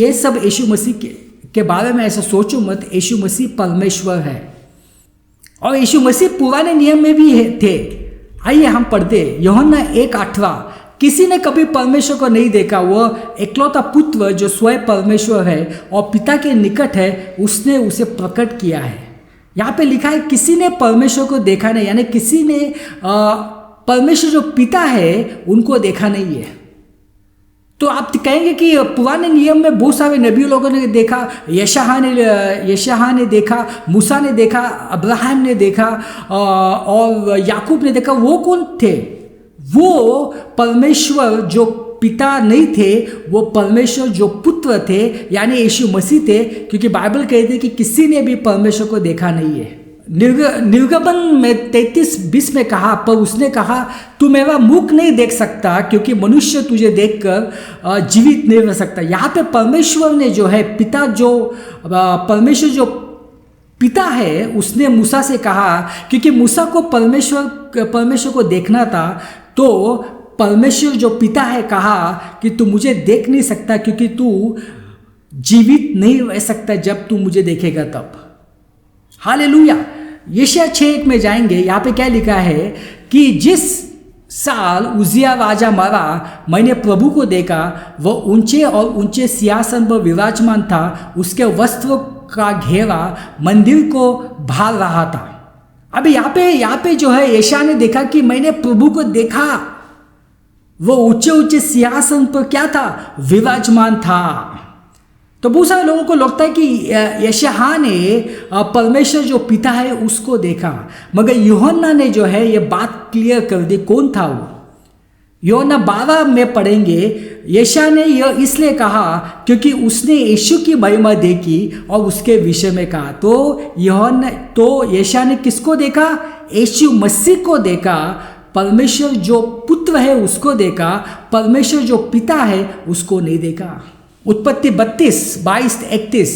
ये सब यीशु मसीह के बारे में ऐसा सोचो मत। यीशु मसीह परमेश्वर है और यीशु मसीह पुराने नियम में भी थे। आइए हम पढ़ते यूहन्ना 1:18। किसी ने कभी परमेश्वर को नहीं देखा, वह एकलौता पुत्र जो स्वयं परमेश्वर है और पिता के निकट है, उसने उसे प्रकट किया है। यहाँ पे लिखा है किसी ने परमेश्वर को देखा नहीं, यानी किसी ने परमेश्वर जो पिता है उनको देखा नहीं है। तो आप कहेंगे कि पुराने नियम में बहुत सारे नबियों लोगों ने देखा, यशायाह ने देखा, मूसा ने देखा, अब्राहम ने देखा और याकूब ने देखा। वो कौन थे? वो परमेश्वर जो पिता नहीं थे, वो परमेश्वर जो पुत्र थे यानी यीशु मसीह थे, क्योंकि बाइबल कहती है कि किसी ने भी परमेश्वर को देखा नहीं है। निर्गमन में 33:20 में कहा, पर उसने कहा तू मेरा मुख नहीं देख सकता क्योंकि मनुष्य तुझे देखकर जीवित नहीं रह सकता। यहाँ पे परमेश्वर ने जो है पिता, जो परमेश्वर जो पिता है, उसने मूसा से कहा, क्योंकि मूसा को परमेश्वर को देखना था, तो परमेश्वर जो पिता है कहा कि तू मुझे देख नहीं सकता क्योंकि तू जीवित नहीं रह सकता जब तू मुझे देखेगा तब। हालेलुया। यशायाह 6:1 में जाएंगे। यहाँ पे क्या लिखा है कि जिस साल उजिया राजा मरा, मैंने प्रभु को देखा, वह ऊंचे और ऊंचे सिंहासन पर विराजमान था, उसके वस्त्र का घेरा मंदिर को भार रहा था। अभी यहाँ पे जो है यशायाह ने देखा कि मैंने प्रभु को देखा, वो ऊंचे ऊंचे सिंहासन पर क्या था? विराजमान था। तो बहुत सारे लोगों को लगता है कि यशायाह ने परमेश्वर जो पिता है उसको देखा, मगर यूहन्ना ने जो है ये बात क्लियर कर दी कौन था वो। यूहन्ना 12 में पढ़ेंगे, यशायाह ने यह इसलिए कहा क्योंकि उसने यीशु की महिमा देखी और उसके विषय में कहा। तो यशायाह ने किसको देखा? यीशु मसीह को देखा। परमेश्वर जो पुत्र है उसको देखा, परमेश्वर जो पिता है उसको नहीं देखा। उत्पत्ति 32:22-31।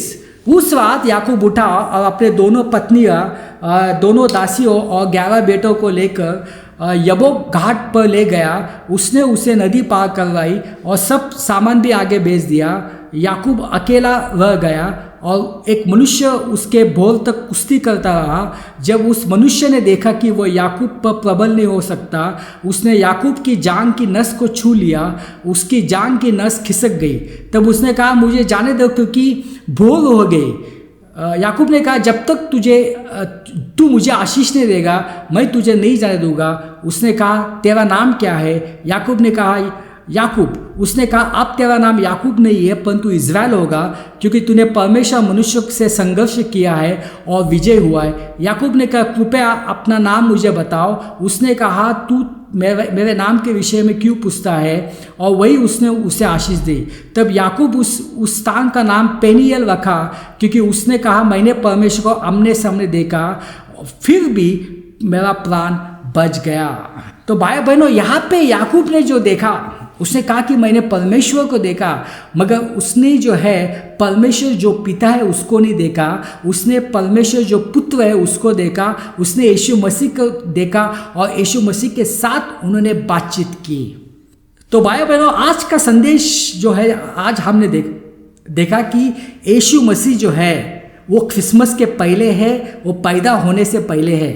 उस रात याकूब उठा और अपने दोनों पत्नियां, दोनों दासियों और 11 बेटों को लेकर यब्बोक घाट पर ले गया। उसने उसे नदी पार करवाई और सब सामान भी आगे भेज दिया। याकूब अकेला रह गया और एक मनुष्य उसके भोर तक कुश्ती करता रहा। जब उस मनुष्य ने देखा कि वह याकूब पर प्रबल नहीं हो सकता, उसने याकूब की जांघ की नस को छू लिया। उसकी जांघ की नस खिसक गई। तब उसने कहा मुझे जाने दो क्योंकि भोर हो गई। याकूब ने कहा जब तक तू मुझे आशीष नहीं देगा मैं तुझे नहीं जाने दूंगा। उसने कहा तेरा नाम क्या है? याकूब ने कहा याकूब। उसने कहा अब तेरा नाम याकूब नहीं है परंतु इज़राइल होगा, क्योंकि तूने परमेश्वर मनुष्य से संघर्ष किया है और विजय हुआ है। याकूब ने कहा कृपया अपना नाम मुझे बताओ। उसने कहा तू मेरे नाम के विषय में क्यों पूछता है? और वही उसने उसे आशीष दी। तब याकूब उस स्थान का नाम पेनियल रखा, क्योंकि उसने कहा मैंने परमेश्वर को आमने सामने देखा, फिर भी मेरा प्राण बच गया। तो भाई बहनों, यहाँ पे याकूब ने जो देखा, उसने कहा कि मैंने परमेश्वर को देखा, मगर उसने जो है परमेश्वर जो पिता है उसको नहीं देखा। उसने परमेश्वर जो पुत्र है उसको देखा। उसने यीशु मसीह को देखा और यीशु मसीह के साथ उन्होंने बातचीत की। तो भाई बहनों, आज का संदेश जो है, आज हमने देखा कि यीशु मसीह जो है वो क्रिसमस के पहले है, वो पैदा होने से पहले है।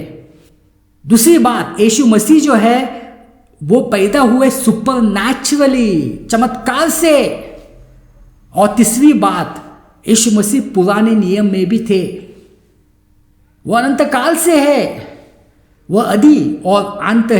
दूसरी बात, यीशु मसीह जो है वो पैदा हुए सुपरनैचुरली, चमत्कार से। और तीसरी बात, यीशु मसीह पुराने नियम में भी थे। वो अनंत काल से है, वह आदि और अंत है।